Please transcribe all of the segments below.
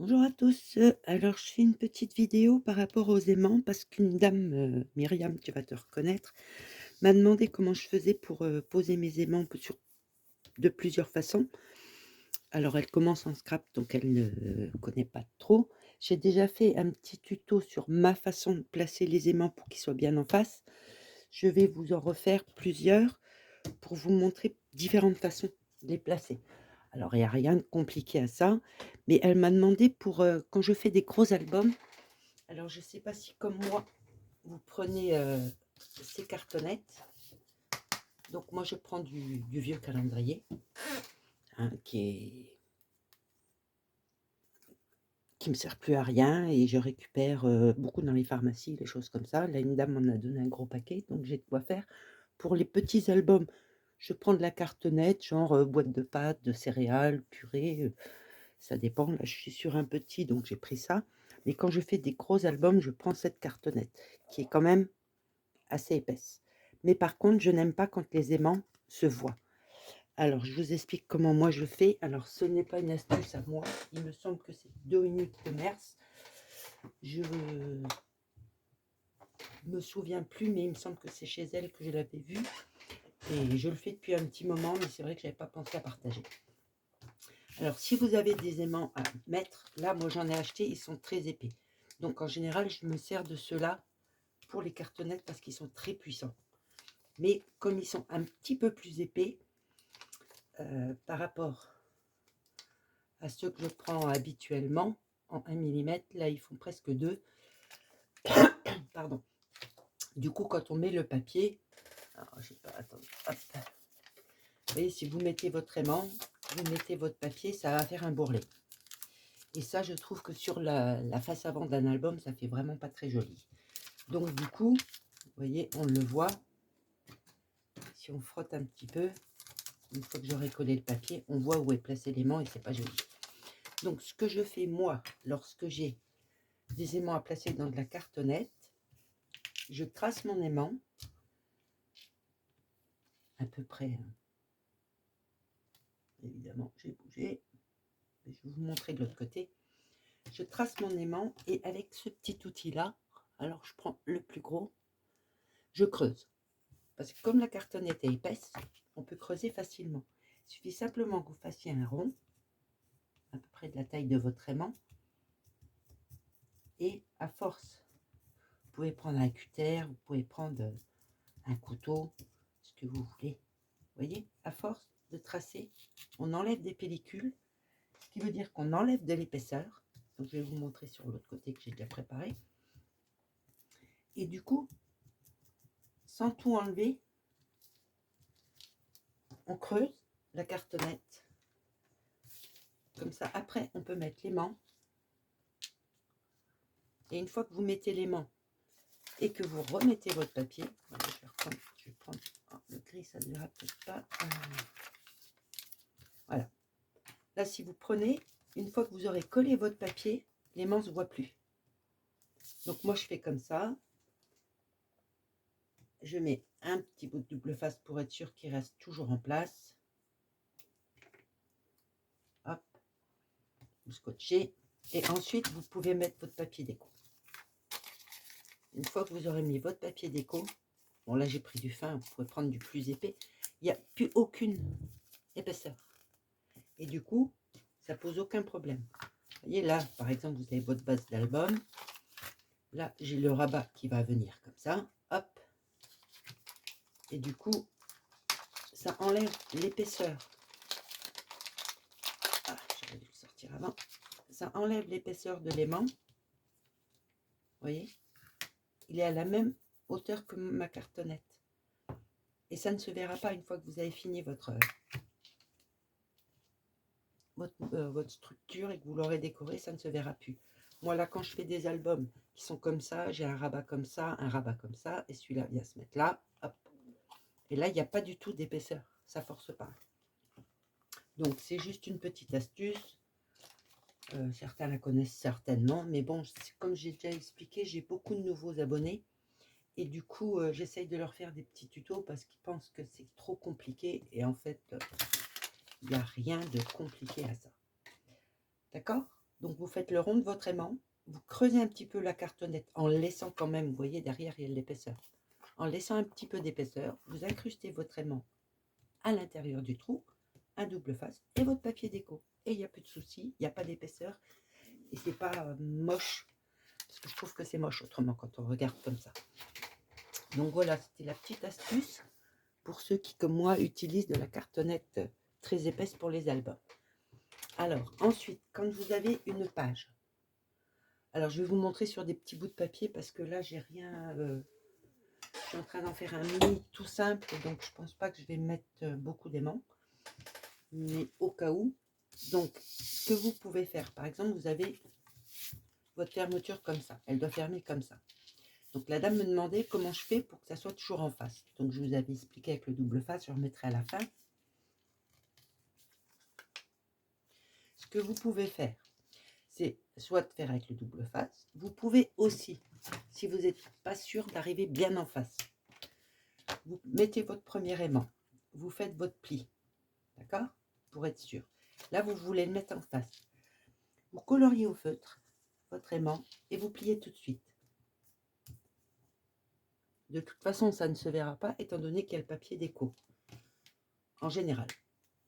Bonjour à tous. Alors je fais une petite vidéo par rapport aux aimants parce qu'une dame, Myriam, tu vas te reconnaître, m'a demandé comment je faisais pour, poser mes aimants de plusieurs façons. Alors elle commence en scrap donc elle ne connaît pas trop. J'ai déjà fait un petit tuto sur ma façon de placer les aimants pour qu'ils soient bien en face. Je vais vous en refaire plusieurs pour vous montrer différentes façons de les placer. Alors il y a rien de compliqué à ça, mais elle m'a demandé pour, quand je fais des gros albums. Alors, je ne sais pas si, comme moi, vous prenez ces cartonnettes. Donc, moi, je prends du vieux calendrier, hein, qui me sert plus à rien et je récupère beaucoup dans les pharmacies, les choses comme ça. Là, une dame m'en a donné un gros paquet, donc j'ai de quoi faire. Pour les petits albums, je prends de la cartonnette, genre boîte de pâtes, de céréales, purée, ça dépend. Là, je suis sur un petit, donc j'ai pris ça. Mais quand je fais des gros albums, je prends cette cartonnette, qui est quand même assez épaisse. Mais par contre, je n'aime pas quand les aimants se voient. Alors, je vous explique comment moi je fais. Alors, ce n'est pas une astuce à moi. Il me semble que c'est Dominique Commerce. Je me souviens plus, mais il me semble que c'est chez elle que je l'avais vu. Et je le fais depuis un petit moment, mais c'est vrai que je n'avais pas pensé à partager. Alors, si vous avez des aimants à mettre, là, moi j'en ai acheté, ils sont très épais. Donc, en général, je me sers de ceux-là pour les cartonnettes parce qu'ils sont très puissants. Mais comme ils sont un petit peu plus épais, par rapport à ceux que je prends habituellement en 1 mm, là ils font presque 2. Pardon. Du coup, quand on met le papier, alors, je sais pas, attendez, hop. Vous voyez, si vous mettez votre aimant, vous mettez votre papier, ça va faire un bourrelet. Et ça, je trouve que sur la face avant d'un album, ça fait vraiment pas très joli. Donc du coup, vous voyez, on le voit. Si on frotte un petit peu, une fois que j'aurai collé le papier, on voit où est placé l'aimant et c'est pas joli. Donc ce que je fais moi, lorsque j'ai des aimants à placer dans de la cartonnette, je trace mon aimant à peu près, hein. Évidemment j'ai bougé, je vais vous montrer de l'autre côté. Je trace mon aimant et avec ce petit outil là, alors je prends le plus gros, je creuse, parce que comme la cartonnette est épaisse, on peut creuser facilement. Il suffit simplement que vous fassiez un rond à peu près de la taille de votre aimant, et à force, vous pouvez prendre un cutter, vous pouvez prendre un couteau, ce que vous voulez. Vous voyez, à force de tracer, on enlève des pellicules, ce qui veut dire qu'on enlève de l'épaisseur. Donc, je vais vous montrer sur l'autre côté que j'ai déjà préparé. Et du coup, sans tout enlever, on creuse la cartonnette. Comme ça, après, on peut mettre l'aimant. Et une fois que vous mettez l'aimant et que vous remettez votre papier, je vais prendre le gris, ça ne ira peut-être pas. Voilà. Là, si vous prenez, une fois que vous aurez collé votre papier, l'aimant ne se voit plus. Donc moi, je fais comme ça. Je mets un petit bout de double face pour être sûr qu'il reste toujours en place. Hop, vous scotchez. Et ensuite, vous pouvez mettre votre papier déco. Une fois que vous aurez mis votre papier déco, bon là j'ai pris du fin, vous pouvez prendre du plus épais, il n'y a plus aucune épaisseur. Et du coup, ça pose aucun problème. Vous voyez là, par exemple, vous avez votre base d'album. Là, j'ai le rabat qui va venir comme ça. Hop. Et du coup, ça enlève l'épaisseur. Ah, j'aurais dû le sortir avant. Ça enlève l'épaisseur de l'aimant. Vous voyez, il est à la même hauteur que ma cartonnette. Et ça ne se verra pas une fois que vous avez fini votre structure et que vous l'aurez décoré, ça ne se verra plus. Moi là, quand je fais des albums qui sont comme ça, j'ai un rabat comme ça, un rabat comme ça, et celui-là vient se mettre là, hop. Et là, il n'y a pas du tout d'épaisseur, ça force pas. Donc c'est juste une petite astuce. Certains la connaissent certainement, mais bon, comme j'ai déjà expliqué, j'ai beaucoup de nouveaux abonnés. Et du coup, j'essaye de leur faire des petits tutos parce qu'ils pensent que c'est trop compliqué. Et en fait, il n'y a rien de compliqué à ça. D'accord? Donc, vous faites le rond de votre aimant. Vous creusez un petit peu la cartonnette en laissant quand même, vous voyez, derrière, il y a de l'épaisseur. En laissant un petit peu d'épaisseur, vous incrustez votre aimant à l'intérieur du trou, un double face et votre papier déco. Et il n'y a plus de souci, il n'y a pas d'épaisseur. Et c'est pas moche, parce que je trouve que c'est moche autrement quand on regarde comme ça. Donc voilà, c'était la petite astuce pour ceux qui, comme moi, utilisent de la cartonnette très épaisse pour les albums. Alors, ensuite, quand vous avez une page, alors je vais vous montrer sur des petits bouts de papier parce que là, j'ai rien. Je suis en train d'en faire un mini tout simple, donc je pense pas que je vais mettre beaucoup d'aimants. Mais au cas où, donc, ce que vous pouvez faire, par exemple, vous avez votre fermeture comme ça. Elle doit fermer comme ça. Donc la dame me demandait comment je fais pour que ça soit toujours en face. Donc je vous avais expliqué avec le double face, je remettrai à la fin. Ce que vous pouvez faire, c'est soit de faire avec le double face. Vous pouvez aussi, si vous n'êtes pas sûr d'arriver bien en face, vous mettez votre premier aimant, vous faites votre pli, d'accord, pour être sûr. Là, vous voulez le mettre en face. Vous coloriez au feutre votre aimant et vous pliez tout de suite. De toute façon, ça ne se verra pas étant donné qu'il y a le papier déco. En général,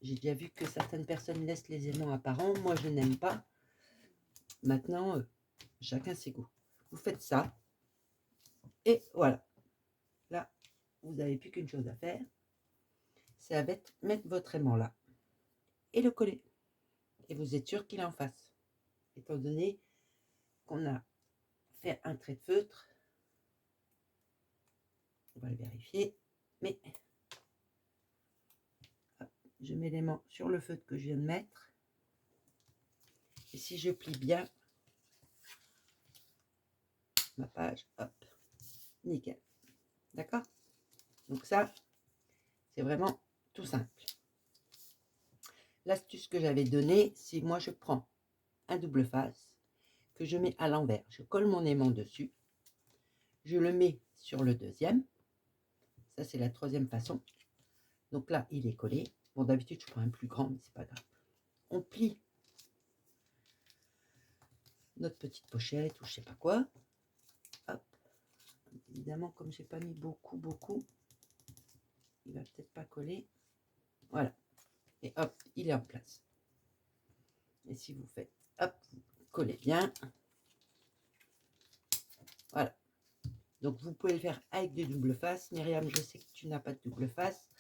j'ai déjà vu que certaines personnes laissent les aimants apparents. Moi, je n'aime pas. Maintenant, chacun ses goûts. Vous faites ça. Et voilà. Là, vous n'avez plus qu'une chose à faire. C'est à mettre votre aimant là. Et le coller. Et vous êtes sûr qu'il est en face. Étant donné qu'on a fait un trait de feutre. On va le vérifier. Mais hop, je mets l'aimant sur le feutre que je viens de mettre. Et si je plie bien ma page, hop, nickel. D'accord? Donc ça, c'est vraiment tout simple. L'astuce que j'avais donnée, c'est moi je prends un double face que je mets à l'envers. Je colle mon aimant dessus. Je le mets sur le deuxième. Ça, c'est la troisième façon. Donc là, il est collé. Bon, d'habitude, je prends un plus grand, mais c'est pas grave. On plie notre petite pochette ou je sais pas quoi. Hop. Évidemment, comme j'ai pas mis beaucoup, il va peut-être pas coller. Voilà. Et hop, il est en place. Et si vous faites, hop, vous collez bien. Voilà. Donc, vous pouvez le faire avec des doubles faces. Myriam, je sais que tu n'as pas de double face.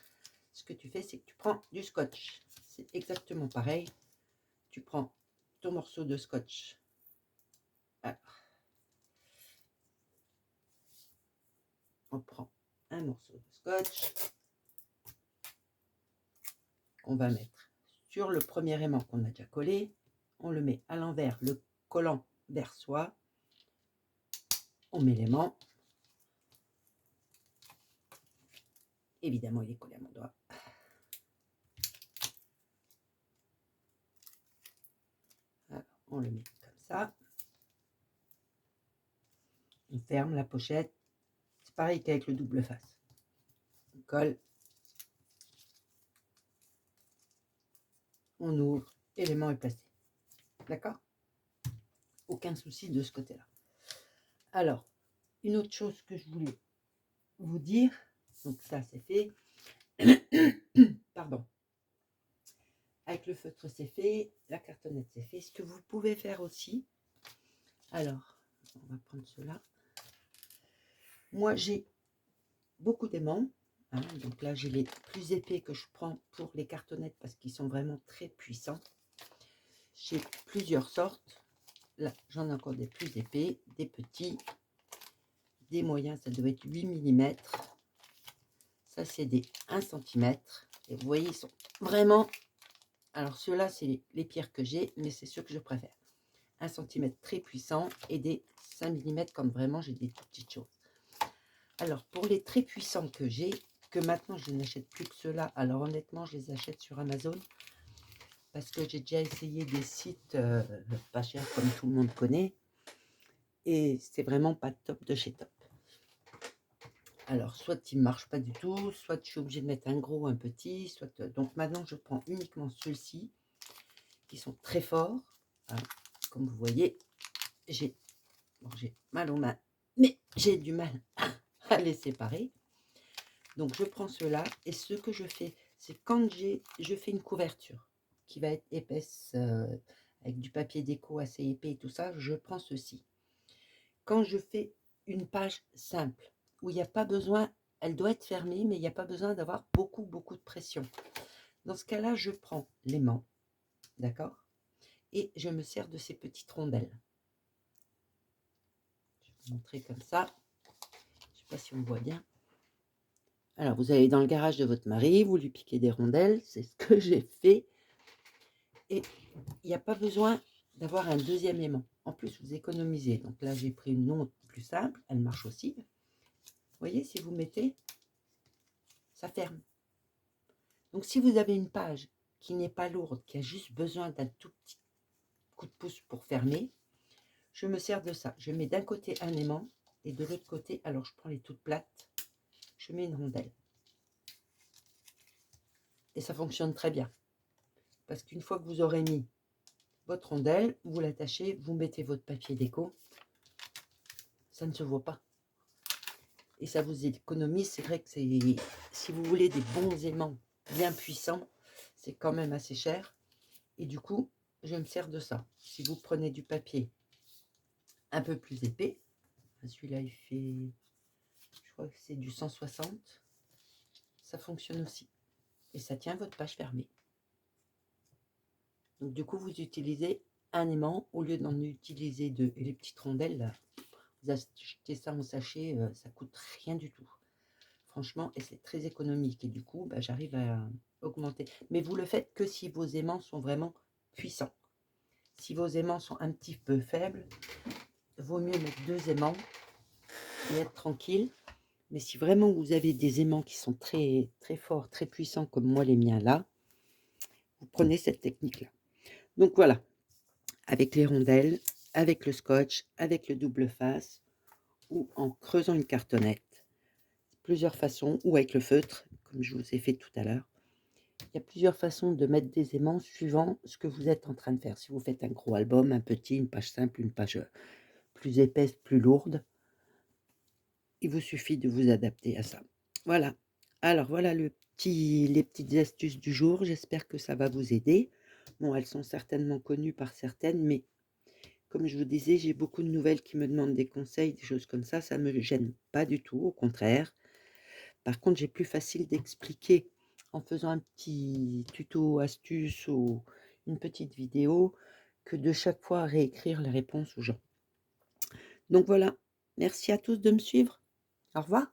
Ce que tu fais, c'est que tu prends du scotch. C'est exactement pareil. Tu prends ton morceau de scotch. Alors, on prend un morceau de scotch qu'on va mettre sur le premier aimant qu'on a déjà collé. On le met à l'envers, le collant vers soi. On met l'aimant. Évidemment, il est collé à mon doigt. Alors, on le met comme ça. On ferme la pochette. C'est pareil qu'avec le double face. On colle. On ouvre et l'aimant est placé. D'accord? Aucun souci de ce côté-là. Alors, une autre chose que je voulais vous dire, donc ça c'est fait. Pardon. Avec le feutre c'est fait, la cartonnette c'est fait. Ce que vous pouvez faire aussi, alors, on va prendre cela. Moi j'ai beaucoup d'aimants, hein, donc là j'ai les plus épais que je prends pour les cartonnettes parce qu'ils sont vraiment très puissants. J'ai plusieurs sortes. Là j'en ai encore des plus épais, des petits, des moyens, ça doit être 8 mm. Ça c'est des 1 cm. Et vous voyez, ils sont vraiment... Alors ceux-là c'est les pires que j'ai, mais c'est ceux que je préfère. 1 cm très puissant et des 5 mm quand vraiment j'ai des toutes petites choses. Alors pour les très puissants que j'ai, que maintenant je n'achète plus que ceux-là, alors honnêtement je les achète sur Amazon parce que j'ai déjà essayé des sites pas chers comme tout le monde connaît et c'est vraiment pas top de chez top. Alors soit il ne marche pas du tout, soit je suis obligée de mettre un gros, un petit, soit donc maintenant je prends uniquement ceux-ci qui sont très forts. Hein. comme vous voyez, j'ai mal aux mains, mais j'ai du mal à les séparer. Donc je prends cela et ce que je fais, c'est quand je fais une couverture qui va être épaisse, avec du papier déco assez épais et tout ça, je prends ceci. Quand je fais une page simple, où il n'y a pas besoin, elle doit être fermée, mais il n'y a pas besoin d'avoir beaucoup de pression. Dans ce cas-là, je prends l'aimant, d'accord? Et je me sers de ces petites rondelles. Je vais vous montrer comme ça. Je ne sais pas si on voit bien. Alors, vous allez dans le garage de votre mari, vous lui piquez des rondelles, c'est ce que j'ai fait. Et il n'y a pas besoin d'avoir un deuxième aimant. En plus, vous économisez. Donc là, j'ai pris une autre plus simple, elle marche aussi. Vous voyez, si vous mettez, ça ferme. Donc si vous avez une page qui n'est pas lourde, qui a juste besoin d'un tout petit coup de pouce pour fermer, je me sers de ça. Je mets d'un côté un aimant et de l'autre côté, alors je prends les toutes plates, je mets une rondelle. Et ça fonctionne très bien. Parce qu'une fois que vous aurez mis votre rondelle, vous l'attachez, vous mettez votre papier déco, ça ne se voit pas. Et ça vous économise. C'est vrai que si vous voulez des bons aimants bien puissants, c'est quand même assez cher. Et du coup, je me sers de ça. Si vous prenez du papier un peu plus épais, celui-là il fait, je crois que c'est du 160, ça fonctionne aussi. Et ça tient votre page fermée. Donc du coup, vous utilisez un aimant au lieu d'en utiliser deux. Et les petites rondelles, là, vous achetez ça en sachet, ça coûte rien du tout. Franchement, et c'est très économique. Et du coup, bah, j'arrive à augmenter. Mais vous le faites que si vos aimants sont vraiment puissants. Si vos aimants sont un petit peu faibles, vaut mieux mettre 2 aimants et être tranquille. Mais si vraiment vous avez des aimants qui sont très, très forts, très puissants, comme moi les miens là, vous prenez cette technique-là. Donc voilà, avec les rondelles, avec le scotch, avec le double face, ou en creusant une cartonnette. Plusieurs façons, ou avec le feutre, comme je vous ai fait tout à l'heure. Il y a plusieurs façons de mettre des aimants suivant ce que vous êtes en train de faire. Si vous faites un gros album, un petit, une page simple, une page plus épaisse, plus lourde, il vous suffit de vous adapter à ça. Voilà. Alors voilà les petites astuces du jour. J'espère que ça va vous aider. Bon, elles sont certainement connues par certaines, mais comme je vous disais, j'ai beaucoup de nouvelles qui me demandent des conseils, des choses comme ça. Ça ne me gêne pas du tout, au contraire. Par contre, j'ai plus facile d'expliquer en faisant un petit tuto astuce ou une petite vidéo que de chaque fois réécrire les réponses aux gens. Donc voilà, merci à tous de me suivre. Au revoir.